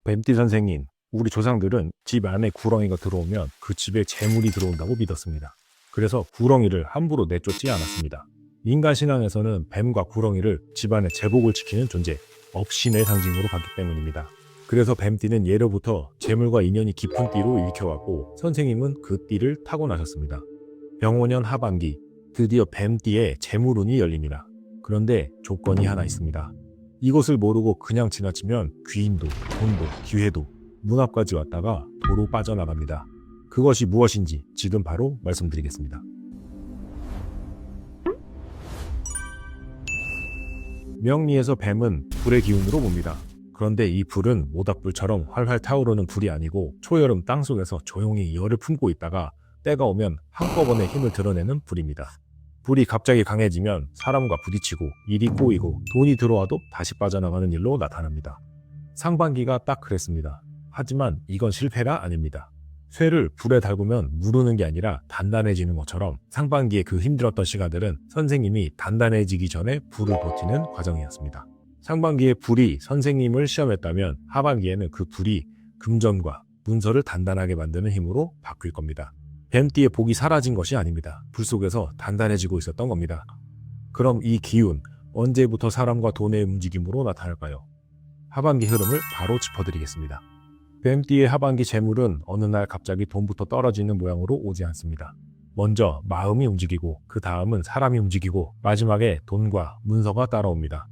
뱀띠 선생님, 우리 조상들은 집 안에 구렁이가 들어오면 그 집에 재물이 들어온다고 믿었습니다. 그래서 구렁이를 함부로 내쫓지 않았습니다. 인간 신앙에서는 뱀과 구렁이를 집안의 제복을 지키는 존재, 업신의 상징으로 봤기 때문입니다. 그래서 뱀띠는 예로부터 재물과 인연이 깊은 띠로 일켜왔고 선생님은 그 띠를 타고나셨습니다. 병오년 하반기, 드디어 뱀띠에 재물운이 열립니다. 그런데 조건이 하나 있습니다. 이것을 모르고 그냥 지나치면 귀인도, 돈도, 기회도, 문 앞까지 왔다가 도로 빠져나갑니다. 그것이 무엇인지 지금 바로 말씀드리겠습니다. 명리에서 뱀은 불의 기운으로 봅니다. 그런데 이 불은 모닥불처럼 활활 타오르는 불이 아니고 초여름 땅속에서 조용히 열을 품고 있다가 때가 오면 한꺼번에 힘을 드러내는 불입니다. 불이 갑자기 강해지면 사람과 부딪히고 일이 꼬이고 돈이 들어와도 다시 빠져나가는 일로 나타납니다. 상반기가 딱 그랬습니다. 하지만 이건 실패가 아닙니다. 쇠를 불에 달구면 무르는 게 아니라 단단해지는 것처럼 상반기에 그 힘들었던 시간들은 선생님이 단단해지기 전에 불을 버티는 과정이었습니다. 상반기에 불이 선생님을 시험했다면 하반기에는 그 불이 금전과 문서를 단단하게 만드는 힘으로 바뀔 겁니다. 뱀띠의 복이 사라진 것이 아닙니다. 불 속에서 단단해지고 있었던 겁니다. 그럼 이 기운, 언제부터 사람과 돈의 움직임으로 나타날까요? 하반기 흐름을 바로 짚어드리겠습니다. 뱀띠의 하반기 재물은 어느 날 갑자기 돈부터 떨어지는 모양으로 오지 않습니다. 먼저 마음이 움직이고 그 다음은 사람이 움직이고 마지막에 돈과 문서가 따라옵니다.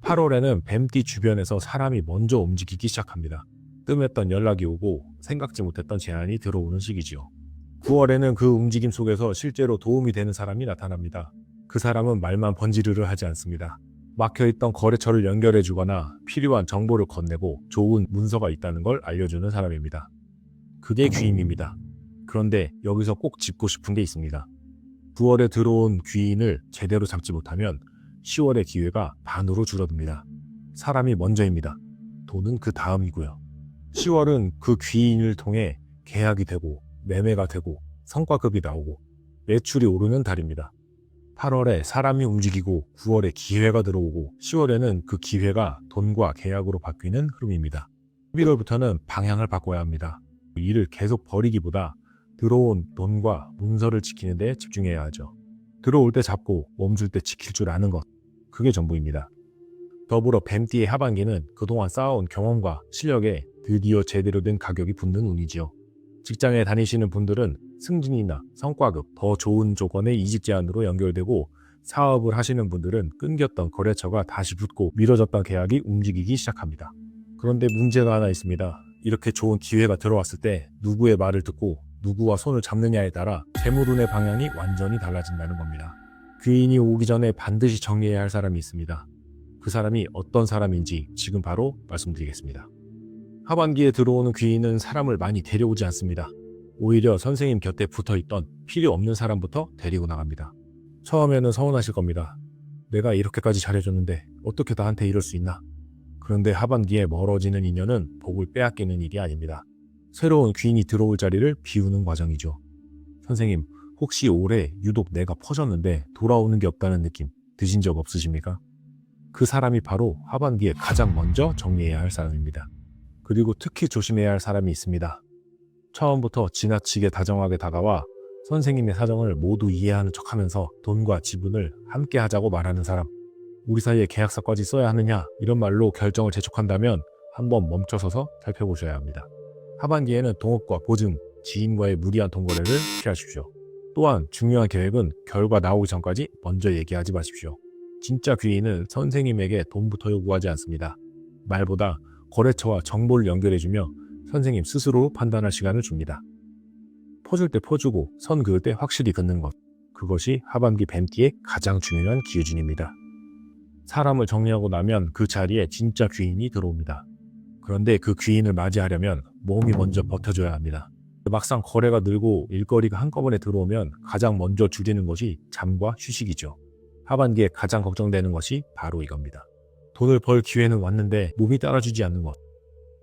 8월에는 뱀띠 주변에서 사람이 먼저 움직이기 시작합니다. 뜸했던 연락이 오고 생각지 못했던 제안이 들어오는 시기지요. 9월에는 그 움직임 속에서 실제로 도움이 되는 사람이 나타납니다. 그 사람은 말만 번지르르 하지 않습니다. 막혀있던 거래처를 연결해주거나 필요한 정보를 건네고 좋은 문서가 있다는 걸 알려주는 사람입니다. 그게 귀인입니다. 그런데 여기서 꼭 짚고 싶은 게 있습니다. 9월에 들어온 귀인을 제대로 잡지 못하면 10월의 기회가 반으로 줄어듭니다. 사람이 먼저입니다. 돈은 그 다음이고요. 10월은 그 귀인을 통해 계약이 되고 매매가 되고 성과급이 나오고 매출이 오르는 달입니다. 8월에 사람이 움직이고 9월에 기회가 들어오고 10월에는 그 기회가 돈과 계약으로 바뀌는 흐름입니다. 11월부터는 방향을 바꿔야 합니다. 일을 계속 벌이기보다 들어온 돈과 문서를 지키는 데 집중해야 하죠. 들어올 때 잡고 멈출 때 지킬 줄 아는 것, 그게 전부입니다. 더불어 뱀띠의 하반기는 그동안 쌓아온 경험과 실력에 드디어 제대로 된 가격이 붙는 운이지요. 직장에 다니시는 분들은 승진이나 성과급, 더 좋은 조건의 이직 제안으로 연결되고 사업을 하시는 분들은 끊겼던 거래처가 다시 붙고 미뤄졌던 계약이 움직이기 시작합니다. 그런데 문제가 하나 있습니다. 이렇게 좋은 기회가 들어왔을 때 누구의 말을 듣고 누구와 손을 잡느냐에 따라 재물운의 방향이 완전히 달라진다는 겁니다. 귀인이 오기 전에 반드시 정리해야 할 사람이 있습니다. 그 사람이 어떤 사람인지 지금 바로 말씀드리겠습니다. 하반기에 들어오는 귀인은 사람을 많이 데려오지 않습니다. 오히려 선생님 곁에 붙어있던 필요 없는 사람부터 데리고 나갑니다. 처음에는 서운하실 겁니다. 내가 이렇게까지 잘해줬는데 어떻게 나한테 이럴 수 있나? 그런데 하반기에 멀어지는 인연은 복을 빼앗기는 일이 아닙니다. 새로운 귀인이 들어올 자리를 비우는 과정이죠. 선생님, 혹시 올해 유독 내가 퍼졌는데 돌아오는 게 없다는 느낌 드신 적 없으십니까? 그 사람이 바로 하반기에 가장 먼저 정리해야 할 사람입니다. 그리고 특히 조심해야 할 사람이 있습니다. 처음부터 지나치게 다정하게 다가와 선생님의 사정을 모두 이해하는 척하면서 돈과 지분을 함께 하자고 말하는 사람. 우리 사이에 계약서까지 써야 하느냐 이런 말로 결정을 재촉한다면 한번 멈춰서서 살펴보셔야 합니다. 하반기에는 동업과 보증, 지인과의 무리한 돈거래를 피하십시오. 또한 중요한 계획은 결과 나오기 전까지 먼저 얘기하지 마십시오. 진짜 귀인은 선생님에게 돈부터 요구하지 않습니다. 말보다 거래처와 정보를 연결해주며 선생님 스스로 판단할 시간을 줍니다. 퍼줄 때 퍼주고 선 그을 때 확실히 긋는 것. 그것이 하반기 뱀띠의 가장 중요한 기준입니다. 사람을 정리하고 나면 그 자리에 진짜 귀인이 들어옵니다. 그런데 그 귀인을 맞이하려면 몸이 먼저 버텨줘야 합니다. 막상 거래가 늘고 일거리가 한꺼번에 들어오면 가장 먼저 줄이는 것이 잠과 휴식이죠. 하반기에 가장 걱정되는 것이 바로 이겁니다. 돈을 벌 기회는 왔는데 몸이 따라주지 않는 것.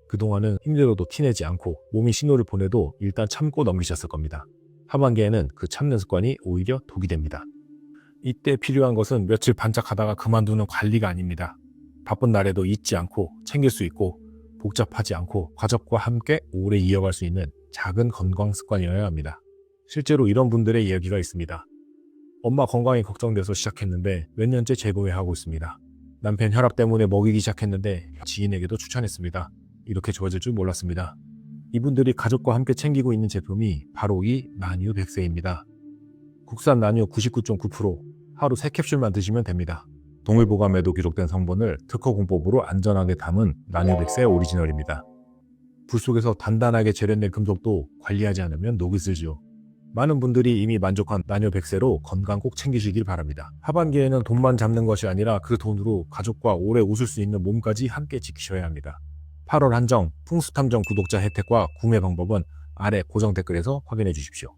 그동안은 힘들어도 티내지 않고 몸이 신호를 보내도 일단 참고 넘기셨을 겁니다. 하반기에는 그 참는 습관이 오히려 독이 됩니다. 이때 필요한 것은 며칠 반짝하다가 그만두는 관리가 아닙니다. 바쁜 날에도 잊지 않고 챙길 수 있고 복잡하지 않고 가족과 함께 오래 이어갈 수 있는 작은 건강 습관이어야 합니다. 실제로 이런 분들의 이야기가 있습니다. 엄마 건강이 걱정돼서 시작했는데 몇 년째 재구매하고 있습니다. 남편 혈압 때문에 먹이기 시작했는데 지인에게도 추천했습니다. 이렇게 좋아질 줄 몰랐습니다. 이분들이 가족과 함께 챙기고 있는 제품이 바로 이 나뉴 100세입니다. 국산 나뉴 99.9%, 하루 3캡슐만 드시면 됩니다. 동일보감에도 기록된 성분을 특허 공법으로 안전하게 담은 나뉴 100세 오리지널입니다. 불 속에서 단단하게 재련된 금속도 관리하지 않으면 녹이 슬죠. 많은 분들이 이미 만족한 나뉴 100세로 건강 꼭 챙기시길 바랍니다. 하반기에는 돈만 잡는 것이 아니라 그 돈으로 가족과 오래 웃을 수 있는 몸까지 함께 지키셔야 합니다. 8월 한정 풍수탐정 구독자 혜택과 구매 방법은 아래 고정 댓글에서 확인해 주십시오.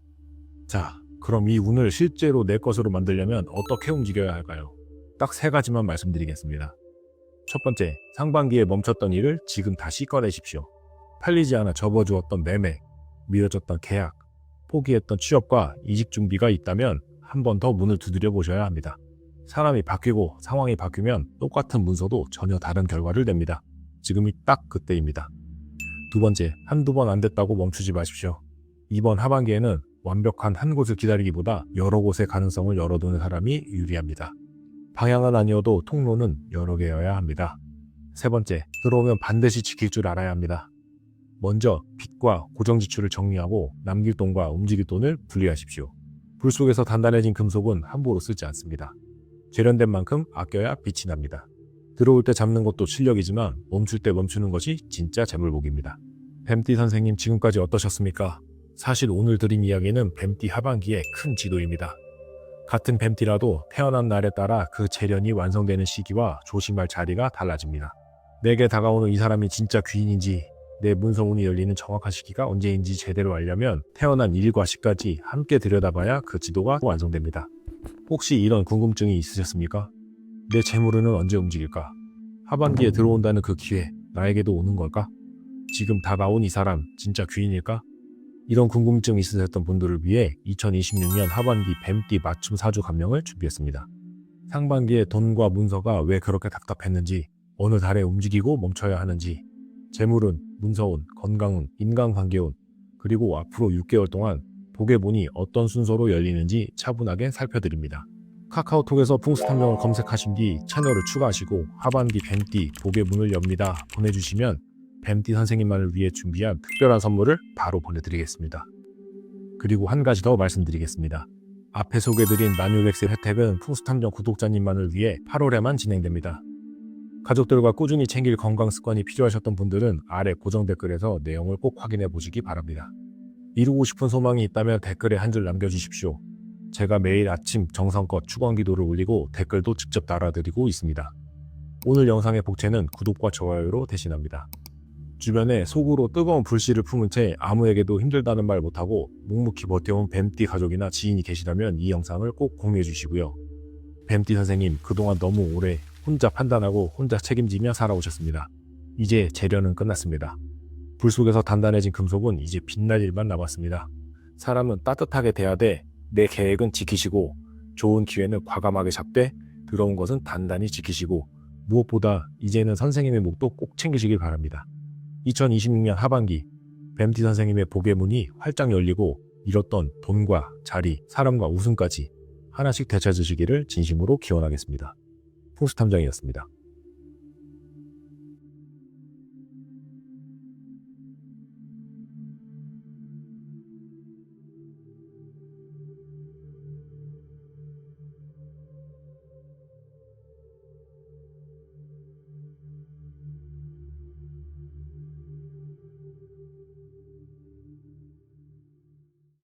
자, 그럼 이 운을 실제로 내 것으로 만들려면 어떻게 움직여야 할까요? 딱 3가지만 말씀드리겠습니다. 첫 번째, 상반기에 멈췄던 일을 지금 다시 꺼내십시오. 팔리지 않아 접어두었던 매매, 미뤄졌던 계약, 포기했던 취업과 이직 준비가 있다면 한 번 더 문을 두드려 보셔야 합니다. 사람이 바뀌고 상황이 바뀌면 똑같은 문서도 전혀 다른 결과를 냅니다. 지금이 딱 그때입니다. 두 번째, 한두 번 안 됐다고 멈추지 마십시오. 이번 하반기에는 완벽한 한 곳을 기다리기보다 여러 곳의 가능성을 열어두는 사람이 유리합니다. 방향은 아니어도 통로는 여러 개여야 합니다. 세 번째, 들어오면 반드시 지킬 줄 알아야 합니다. 먼저 빚과 고정 지출을 정리하고 남길 돈과 움직일 돈을 분리하십시오. 불 속에서 단단해진 금속은 함부로 쓰지 않습니다. 재련된 만큼 아껴야 빛이 납니다. 들어올 때 잡는 것도 실력이지만 멈출 때 멈추는 것이 진짜 재물복입니다. 뱀띠 선생님, 지금까지 어떠셨습니까? 사실 오늘 드린 이야기는 뱀띠 하반기의 큰 지도입니다. 같은 뱀띠라도 태어난 날에 따라 그 재련이 완성되는 시기와 조심할 자리가 달라집니다. 내게 다가오는 이 사람이 진짜 귀인인지, 내 문서운이 열리는 정확한 시기가 언제인지 제대로 알려면 태어난 일과 시까지 함께 들여다봐야 그 지도가 완성됩니다. 혹시 이런 궁금증이 있으셨습니까? 내 재물운은 언제 움직일까? 하반기에 들어온다는 그 기회, 나에게도 오는 걸까? 지금 다가온 이 사람 진짜 귀인일까? 이런 궁금증이 있으셨던 분들을 위해 2026년 하반기 뱀띠 맞춤 사주 감명을 준비했습니다. 상반기에 돈과 문서가 왜 그렇게 답답했는지, 어느 달에 움직이고 멈춰야 하는지, 재물운, 문서운, 건강운, 인간관계운, 그리고 앞으로 6개월 동안 복의 문이 어떤 순서로 열리는지 차분하게 살펴드립니다. 카카오톡에서 풍수탐정을 검색하신 뒤 채널을 추가하시고 하반기 뱀띠 복의 문을 엽니다 보내주시면 뱀띠 선생님만을 위해 준비한 특별한 선물을 바로 보내드리겠습니다. 그리고 한 가지 더 말씀드리겠습니다. 앞에 소개드린 나뉴 100세 혜택은 풍수탐정 구독자님만을 위해 8월에만 진행됩니다. 가족들과 꾸준히 챙길 건강 습관이 필요하셨던 분들은 아래 고정 댓글에서 내용을 꼭 확인해 보시기 바랍니다. 이루고 싶은 소망이 있다면 댓글에 한 줄 남겨주십시오. 제가 매일 아침 정성껏 축원 기도를 올리고 댓글도 직접 달아드리고 있습니다. 오늘 영상의 복채는 구독과 좋아요로 대신합니다. 주변에 속으로 뜨거운 불씨를 품은 채 아무에게도 힘들다는 말 못하고 묵묵히 버텨온 뱀띠 가족이나 지인이 계시다면 이 영상을 꼭 공유해 주시고요. 뱀띠 선생님, 그동안 너무 오래 혼자 판단하고 혼자 책임지며 살아오셨습니다. 이제 재련은 끝났습니다. 불 속에서 단단해진 금속은 이제 빛날 일만 남았습니다. 사람은 따뜻하게 대해야 돼. 내 계획은 지키시고, 좋은 기회는 과감하게 잡되, 들어온 것은 단단히 지키시고, 무엇보다 이제는 선생님의 목도 꼭 챙기시길 바랍니다. 2026년 하반기 뱀띠 선생님의 복의 문이 활짝 열리고 잃었던 돈과 자리, 사람과 웃음까지 하나씩 되찾으시기를 진심으로 기원하겠습니다. 풍수탐정이었습니다.